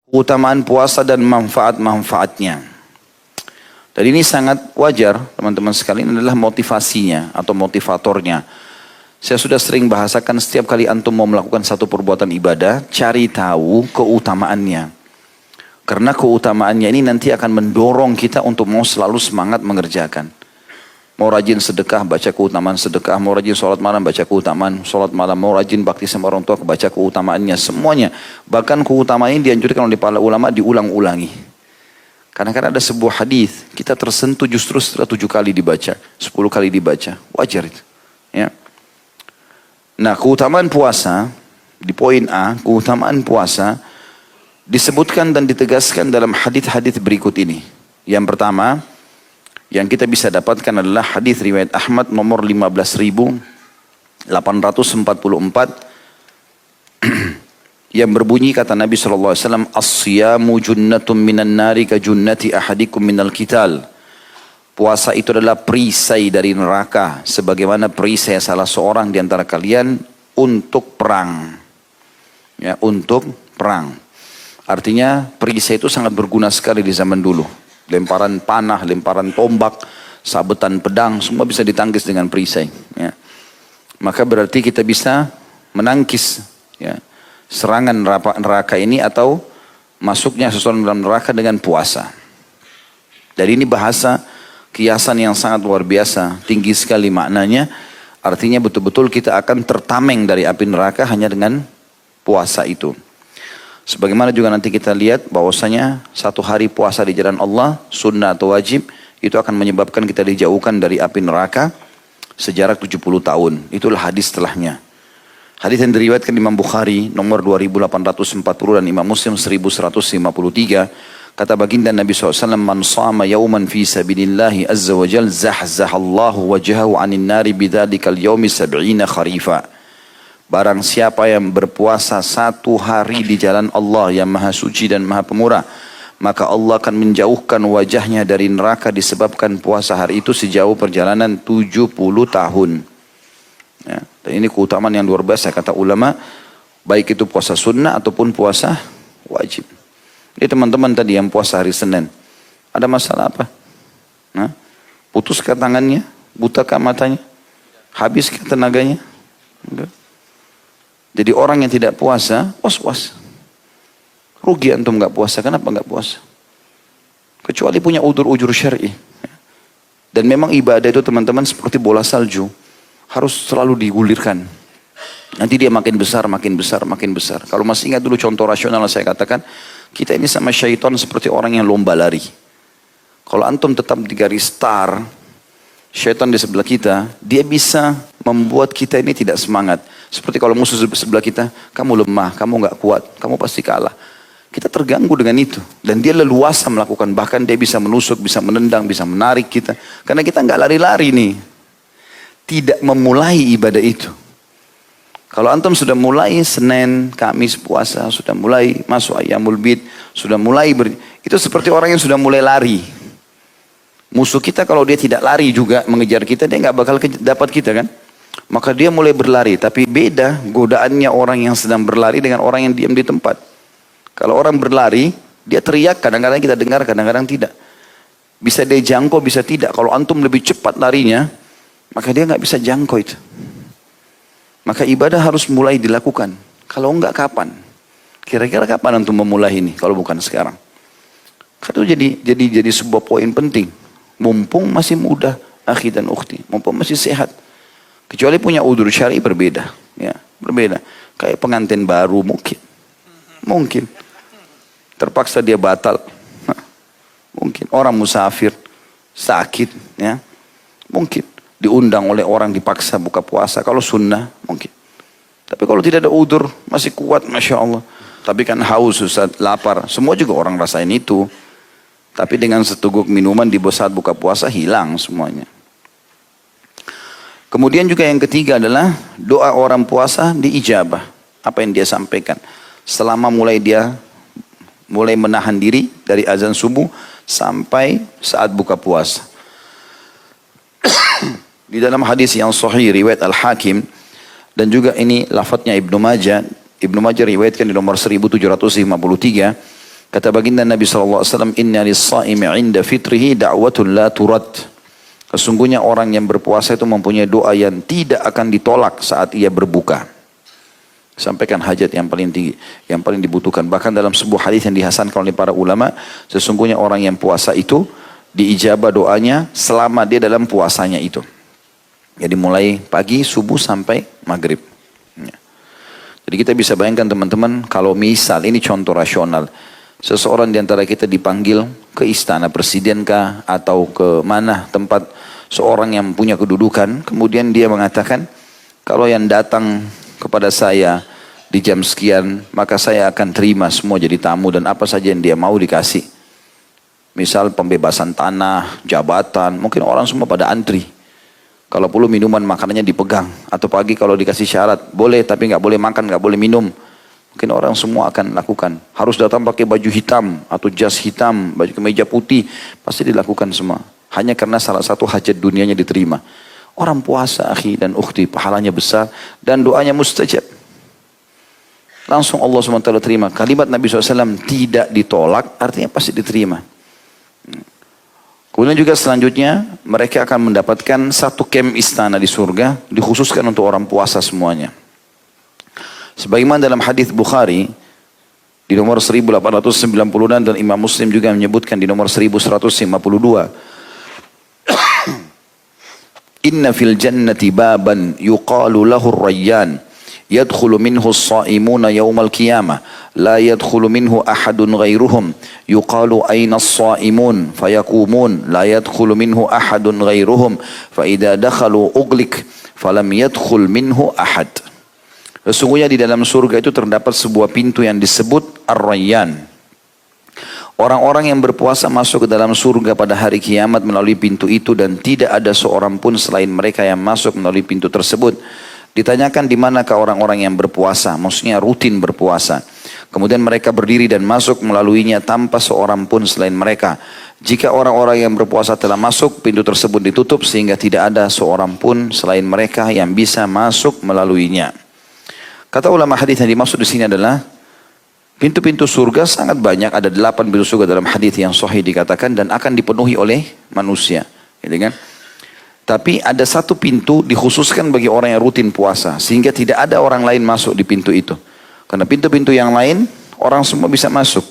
keutamaan puasa dan manfaat-manfaatnya. Dan ini sangat wajar teman-teman sekalian, adalah motivasinya atau motivatornya. Saya sudah sering bahasakan, setiap kali antum mau melakukan satu perbuatan ibadah, cari tahu keutamaannya. Karena keutamaannya ini nanti akan mendorong kita untuk mau selalu semangat mengerjakan. Mau rajin sedekah, baca keutamaan sedekah. Mau rajin sholat malam, baca keutamaan sholat malam. Mau rajin bakti sama orang tua, baca keutamaannya. Semuanya. Bahkan keutamaan ini dianjurkan oleh para ulama diulang-ulangi. Karena kan ada sebuah hadis, kita tersentuh justru setelah 7 kali dibaca, 10 kali dibaca. Wajar itu. Ya. Nah, keutamaan puasa, di poin A, keutamaan puasa disebutkan dan ditegaskan dalam hadis-hadis berikut ini. Yang pertama, yang kita bisa dapatkan adalah hadis riwayat Ahmad nomor 15.844 yang berbunyi, kata Nabi SAW, as-siyamu junnatun minan nari ka junnati ahadikum minal qital. Puasa itu adalah perisai dari neraka, sebagaimana perisai salah seorang di antara kalian untuk perang. Ya, untuk perang. Artinya perisai itu sangat berguna sekali di zaman dulu. Lemparan panah, lemparan tombak, sabetan pedang, semua bisa ditangkis dengan perisai. Ya. Maka berarti kita bisa menangkis ya, serangan neraka ini atau masuknya seseorang dalam neraka dengan puasa. Dari ini bahasa kiasan yang sangat luar biasa, tinggi sekali maknanya. Artinya betul-betul kita akan tertameng dari api neraka hanya dengan puasa itu. Sebagaimana juga nanti kita lihat bahwasanya satu hari puasa di jalan Allah, sunnah atau wajib, itu akan menyebabkan kita dijauhkan dari api neraka sejarak 70 tahun. Itulah hadis setelahnya. Hadis yang diriwayatkan Imam Bukhari nomor 2840 dan Imam Muslim 1153. Kata baginda Nabi SAW, man sama yawman fi sabilillahi azza wa jal zahzahallahu wajahu anin nari bidhalikal yawmi sab'ina kharifa. Barang siapa yang berpuasa satu hari di jalan Allah yang maha suci dan maha pemurah, maka Allah akan menjauhkan wajahnya dari neraka disebabkan puasa hari itu sejauh perjalanan 70 tahun. Ya, dan ini keutamaan yang luar biasa kata ulama, baik itu puasa sunnah ataupun puasa wajib. Jadi teman-teman tadi yang puasa hari Senin, ada masalah apa? Nah, putuskah tangannya? Butakah matanya? Habiskah tenaganya? Enggak. Jadi orang yang tidak puasa, was-was. Rugi antum nggak puasa, kenapa nggak puasa? Kecuali punya udzur-udzur syar'i. Dan memang ibadah itu teman-teman seperti bola salju, harus selalu digulirkan. Nanti dia makin besar, makin besar, makin besar. Kalau masih ingat dulu contoh rasional saya katakan, kita ini sama syaitan seperti orang yang lomba lari. Kalau antum tetap di garis start, syaitan di sebelah kita, dia bisa membuat kita ini tidak semangat. Seperti kalau musuh sebelah kita, kamu lemah, kamu nggak kuat, kamu pasti kalah. Kita terganggu dengan itu. Dan dia leluasa melakukan, bahkan dia bisa menusuk, bisa menendang, bisa menarik kita. Karena kita nggak lari-lari nih. Tidak memulai ibadah itu. Kalau antum sudah mulai Senin, Kamis puasa, sudah mulai masuk Ayyamul Bid, sudah mulai itu seperti orang yang sudah mulai lari. Musuh kita kalau dia tidak lari juga mengejar kita, dia nggak bakal dapat kita kan. Maka dia mulai berlari, tapi beda godaannya orang yang sedang berlari dengan orang yang diam di tempat. Kalau orang berlari, dia teriak, kadang-kadang kita dengar, kadang-kadang tidak. Bisa dia jangkau, bisa tidak. Kalau antum lebih cepat larinya, maka dia nggak bisa jangkau itu. Maka ibadah harus mulai dilakukan. Kalau enggak kapan? Kira-kira kapan antum memulai ini? Kalau bukan sekarang. Itu jadi sebuah poin penting. Mumpung masih muda, akhi dan ukhti. Mumpung masih sehat. Kecuali punya udzur syar'i berbeda. Ya, berbeda. Kayak pengantin baru mungkin. Mungkin. Terpaksa dia batal. Mungkin. Orang musafir. Sakit. Ya. Mungkin. Diundang oleh orang dipaksa buka puasa. Kalau sunnah mungkin. Tapi kalau tidak ada udzur masih kuat, Masya Allah. Tapi kan haus, Ustaz, lapar. Semua juga orang rasain itu. Tapi dengan seteguk minuman di saat buka puasa hilang semuanya. Kemudian juga yang ketiga adalah doa orang puasa diijabah. Apa yang dia sampaikan. Selama dia mulai menahan diri dari azan subuh sampai saat buka puasa. Di dalam hadis yang sahih riwayat Al-Hakim dan juga ini lafadznya Ibnu Majah riwayatkan di nomor 1753, Kata baginda Nabi SAW, inna lis-saimi 'inda fitrihi da'watun la turad. Sesungguhnya orang yang berpuasa itu mempunyai doa yang tidak akan ditolak saat ia berbuka. Sampaikan hajat yang paling tinggi, yang paling dibutuhkan. Bahkan dalam sebuah hadis yang dihasankan oleh para ulama, sesungguhnya orang yang puasa itu diijabah doanya selama dia dalam puasanya itu. Jadi mulai pagi, subuh sampai maghrib. Jadi kita bisa bayangkan teman-teman, kalau misal, ini contoh rasional. Seseorang di antara kita dipanggil ke istana presiden kah, atau ke mana tempat seorang yang punya kedudukan. Kemudian dia mengatakan, kalau yang datang kepada saya di jam sekian, maka saya akan terima semua jadi tamu dan apa saja yang dia mau dikasih. Misal pembebasan tanah, jabatan, mungkin orang semua pada antri. Kalau perlu minuman makanannya dipegang. Atau pagi kalau dikasih syarat, boleh tapi nggak boleh makan, nggak boleh minum. Mungkin orang semua akan lakukan. Harus datang pakai baju hitam atau jas hitam, baju kemeja putih. Pasti dilakukan semua. Hanya karena salah satu hajat dunianya diterima. Orang puasa akhi dan ukhti, pahalanya besar dan doanya mustajab. Langsung Allah SWT terima. Kalimat Nabi SAW tidak ditolak, artinya pasti diterima. Kemudian juga selanjutnya mereka akan mendapatkan satu kem istana di surga dikhususkan untuk orang puasa semuanya. Sebagaimana dalam hadis Bukhari di nomor 1896 dan Imam Muslim juga menyebutkan di nomor 1152. Inna fil jannati baban yuqalu lahu ar-rayyan yadkhulu minhu as-sa'imuna yawmal qiyamah la yadkhulu minhu ahadun ghairuhum yuqalu ayna as-sa'imun fayaqumun la yadkhulu minhu ahadun ghairuhum fa idza dakhalu ughliq falam yadkhul minhu ahad. Sesungguhnya di dalam surga itu terdapat sebuah pintu yang disebut Ar-Rayyan. Orang-orang yang berpuasa masuk ke dalam surga pada hari kiamat melalui pintu itu dan tidak ada seorang pun selain mereka yang masuk melalui pintu tersebut. Ditanyakan di manakah orang-orang yang berpuasa, maksudnya rutin berpuasa. Kemudian mereka berdiri dan masuk melaluinya tanpa seorang pun selain mereka. Jika orang-orang yang berpuasa telah masuk, pintu tersebut ditutup sehingga tidak ada seorang pun selain mereka yang bisa masuk melaluinya. Kata ulama hadis yang dimaksud di sini adalah pintu-pintu surga sangat banyak, ada 8 pintu surga dalam hadis yang sahih dikatakan dan akan dipenuhi oleh manusia, gitu kan? Tapi ada satu pintu dikhususkan bagi orang yang rutin puasa sehingga tidak ada orang lain masuk di pintu itu. Karena pintu-pintu yang lain orang semua bisa masuk.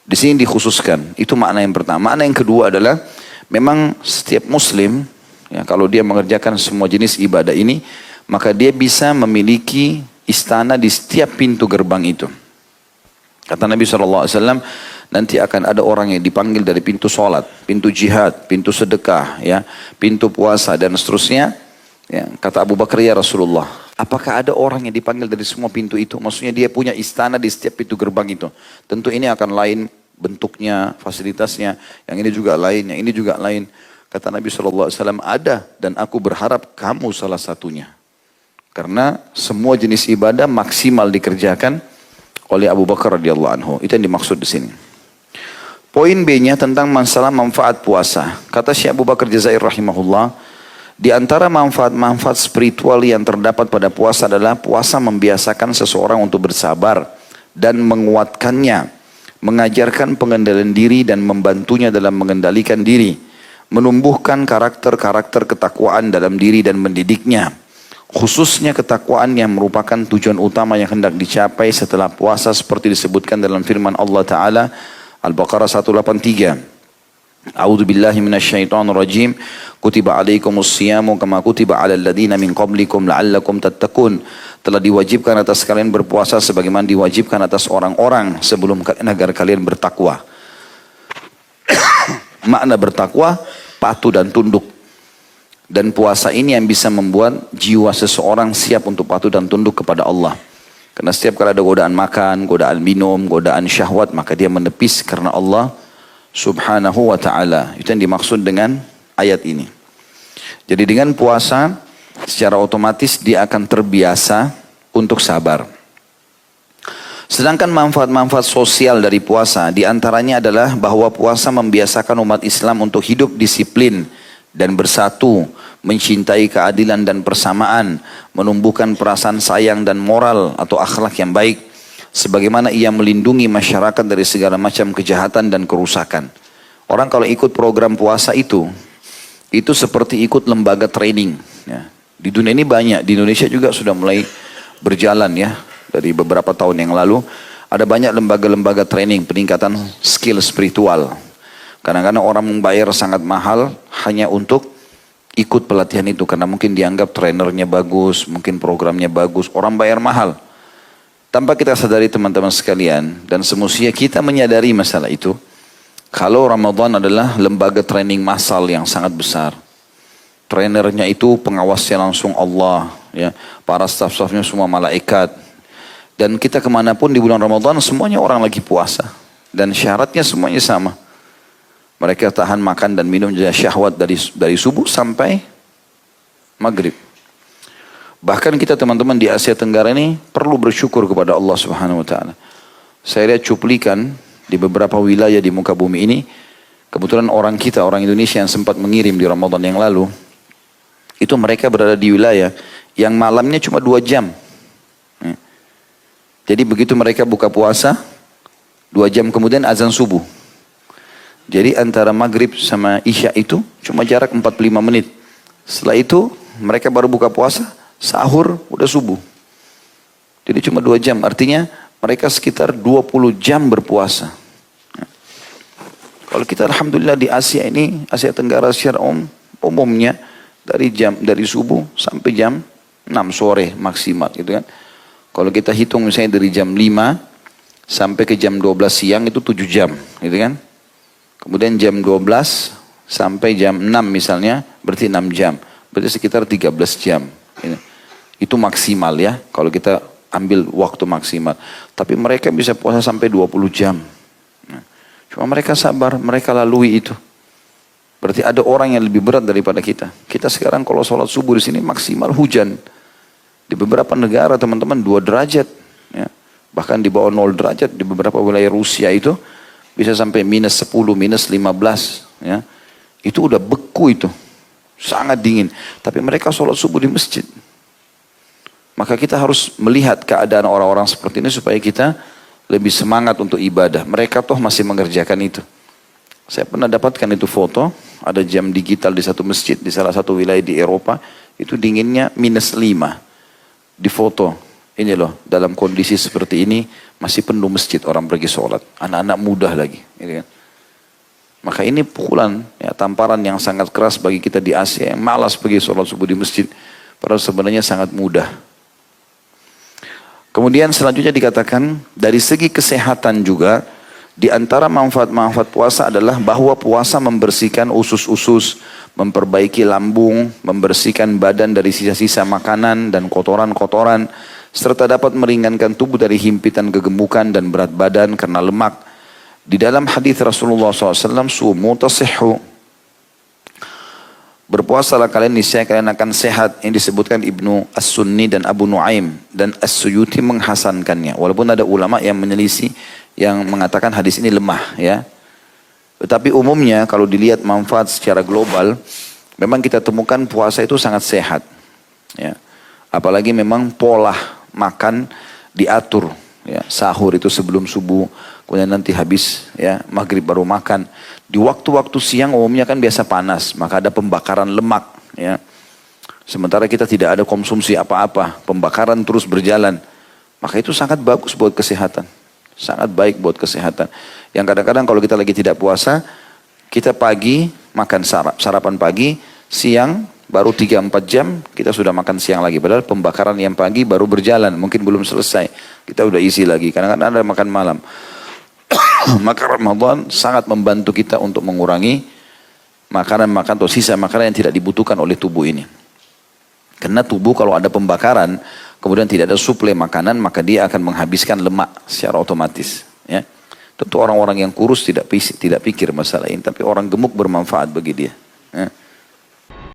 Di sini dikhususkan. Itu makna yang pertama. Makna yang kedua adalah memang setiap muslim ya, kalau dia mengerjakan semua jenis ibadah ini, maka dia bisa memiliki istana di setiap pintu gerbang itu. Kata Nabi SAW, nanti akan ada orang yang dipanggil dari pintu sholat, pintu jihad, pintu sedekah, ya, pintu puasa dan seterusnya. Ya, kata Abu Bakar, ya Rasulullah, apakah ada orang yang dipanggil dari semua pintu itu? Maksudnya dia punya istana di setiap pintu gerbang itu. Tentu ini akan lain bentuknya, fasilitasnya, yang ini juga lain, yang ini juga lain. Kata Nabi SAW, ada dan aku berharap kamu salah satunya. Karena semua jenis ibadah maksimal dikerjakan oleh Abu Bakar radhiyallahu anhu. Itu yang dimaksud di sini. Poin B-nya tentang masalah manfaat puasa. Kata Syekh Abu Bakar Jazair rahimahullah, di antara manfaat-manfaat spiritual yang terdapat pada puasa adalah puasa membiasakan seseorang untuk bersabar dan menguatkannya, mengajarkan pengendalian diri dan membantunya dalam mengendalikan diri, menumbuhkan karakter-karakter ketakwaan dalam diri dan mendidiknya. Khususnya ketakwaan yang merupakan tujuan utama yang hendak dicapai setelah puasa seperti disebutkan dalam firman Allah Ta'ala Al-Baqarah 183. A'udzu billahi minasyaitonir rajim. Kutiba alaikumus siyamu kama kutiba alal ladzina min qablikum la'allakum tattaqun. Telah diwajibkan atas kalian berpuasa sebagaimana diwajibkan atas orang-orang sebelum kalian agar kalian bertakwa. Makna bertakwa patuh dan tunduk. Dan puasa ini yang bisa membuat jiwa seseorang siap untuk patuh dan tunduk kepada Allah. Karena setiap kali ada godaan makan, godaan minum, godaan syahwat, maka dia menepis karena Allah subhanahu wa ta'ala. Itu yang dimaksud dengan ayat ini. Jadi dengan puasa, secara otomatis dia akan terbiasa untuk sabar. Sedangkan manfaat-manfaat sosial dari puasa, diantaranya adalah bahwa puasa membiasakan umat Islam untuk hidup disiplin dan bersatu, mencintai keadilan dan persamaan, menumbuhkan perasaan sayang dan moral atau akhlak yang baik, sebagaimana ia melindungi masyarakat dari segala macam kejahatan dan kerusakan. Orang kalau ikut program puasa itu seperti ikut lembaga training. Ya. Di dunia ini banyak, di Indonesia juga sudah mulai berjalan ya. Dari beberapa tahun yang lalu, ada banyak lembaga-lembaga training, peningkatan skill spiritual. Kadang-kadang orang membayar sangat mahal hanya untuk ikut pelatihan itu. Karena mungkin dianggap trainernya bagus, mungkin programnya bagus, orang bayar mahal. Tanpa kita sadari teman-teman sekalian, dan semestinya kita menyadari masalah itu, kalau Ramadan adalah lembaga training massal yang sangat besar. Trainernya itu pengawasnya langsung Allah, ya, para staf-stafnya semua malaikat. Dan kita kemanapun di bulan Ramadan semuanya orang lagi puasa. Dan syaratnya semuanya sama. Mereka tahan makan dan minum jadi syahwat dari subuh sampai maghrib. Bahkan kita teman-teman di Asia Tenggara ini perlu bersyukur kepada Allah Subhanahu wa taala. Saya lihat cuplikan di beberapa wilayah di muka bumi ini, kebetulan orang Indonesia yang sempat mengirim di Ramadan yang lalu, itu mereka berada di wilayah yang malamnya cuma 2 jam. Jadi begitu mereka buka puasa, 2 jam kemudian azan subuh. Jadi antara maghrib sama isya itu cuma jarak 45 menit. Setelah itu mereka baru buka puasa, sahur udah subuh. Jadi cuma 2 jam, artinya mereka sekitar 20 jam berpuasa. Kalau kita alhamdulillah di Asia ini, Asia Tenggara secara umumnya dari subuh sampai jam 6 sore maksimal gitu kan. Kalau kita hitung misalnya dari jam 5 sampai ke jam 12 siang itu 7 jam gitu kan. Kemudian jam 12 sampai jam 6 misalnya berarti 6 jam. Berarti sekitar 13 jam. Itu maksimal ya kalau kita ambil waktu maksimal. Tapi mereka bisa puasa sampai 20 jam. Cuma mereka sabar, mereka lalui itu. Berarti ada orang yang lebih berat daripada kita. Kita sekarang kalau sholat subuh di sini maksimal hujan. Di beberapa negara teman-teman 2 derajat. Ya. Bahkan di bawah 0 derajat di beberapa wilayah Rusia itu bisa sampai minus 10, minus 15. Ya. Itu udah beku itu. Sangat dingin. Tapi mereka sholat subuh di masjid. Maka kita harus melihat keadaan orang-orang seperti ini supaya kita lebih semangat untuk ibadah. Mereka toh masih mengerjakan itu. Saya pernah dapatkan itu foto, ada jam digital di satu masjid, di salah satu wilayah di Eropa, itu dinginnya minus 5. Di foto, ini loh, dalam kondisi seperti ini, masih penuh masjid, orang pergi sholat. Anak-anak muda lagi. Gitu kan. Maka ini pukulan, ya, tamparan yang sangat keras bagi kita di Asia, yang malas pergi sholat subuh di masjid. Padahal sebenarnya sangat mudah. Kemudian selanjutnya dikatakan dari segi kesehatan juga di antara manfaat-manfaat puasa adalah bahwa puasa membersihkan usus-usus, memperbaiki lambung, membersihkan badan dari sisa-sisa makanan dan kotoran-kotoran, serta dapat meringankan tubuh dari himpitan kegemukan dan berat badan karena lemak. Di dalam hadis Rasulullah SAW, sumu tasihhu. Berpuasalah kalian, niscaya kalian akan sehat. Yang disebutkan Ibnu As-Sunni dan Abu Nuaim dan As-Suyuti menghasankannya. Walaupun ada ulama yang menyelisih, yang mengatakan hadis ini lemah ya. Tetapi umumnya kalau dilihat manfaat secara global, memang kita temukan puasa itu sangat sehat. Ya. Apalagi memang pola makan diatur. Ya. Sahur itu sebelum subuh, kemudian nanti habis ya maghrib baru makan. Di waktu-waktu siang umumnya kan biasa panas, maka ada pembakaran lemak. Ya. Sementara kita tidak ada konsumsi apa-apa, pembakaran terus berjalan. Maka itu sangat bagus buat kesehatan. Sangat baik buat kesehatan. Yang kadang-kadang kalau kita lagi tidak puasa, kita pagi makan sarapan pagi, siang baru 3-4 jam kita sudah makan siang lagi. Padahal pembakaran yang pagi baru berjalan, mungkin belum selesai. Kita udah isi lagi, kadang-kadang ada makan malam. Maka Ramadan sangat membantu kita untuk mengurangi makanan-makanan atau sisa makanan yang tidak dibutuhkan oleh tubuh ini. Karena tubuh kalau ada pembakaran, kemudian tidak ada suplai makanan, maka dia akan menghabiskan lemak secara otomatis. Ya. Tentu orang-orang yang kurus tidak pikir masalah ini, tapi orang gemuk bermanfaat bagi dia. Ya.